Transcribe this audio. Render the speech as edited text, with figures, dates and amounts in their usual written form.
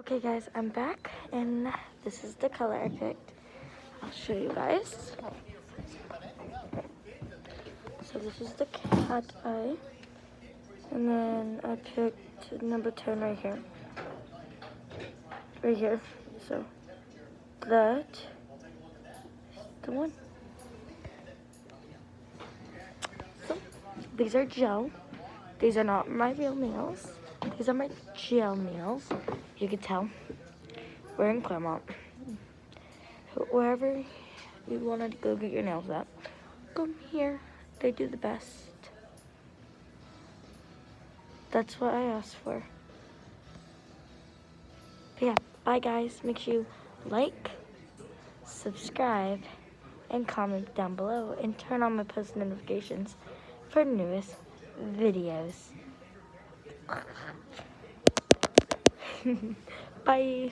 Okay guys, I'm back and this is the color I picked. I'll show you guys. So this is the cat eye. And then I picked number 10 right here. Right here. So that is the one. So these are gel. These are not my real nails. These are my gel nails. You can tell. We're in Claremont. Wherever you want to go get your nails at, come here. They do the best. That's what I asked for. But yeah, bye guys. Make sure you like, subscribe, and comment down below. And turn on my post notifications for newest videos. Bye.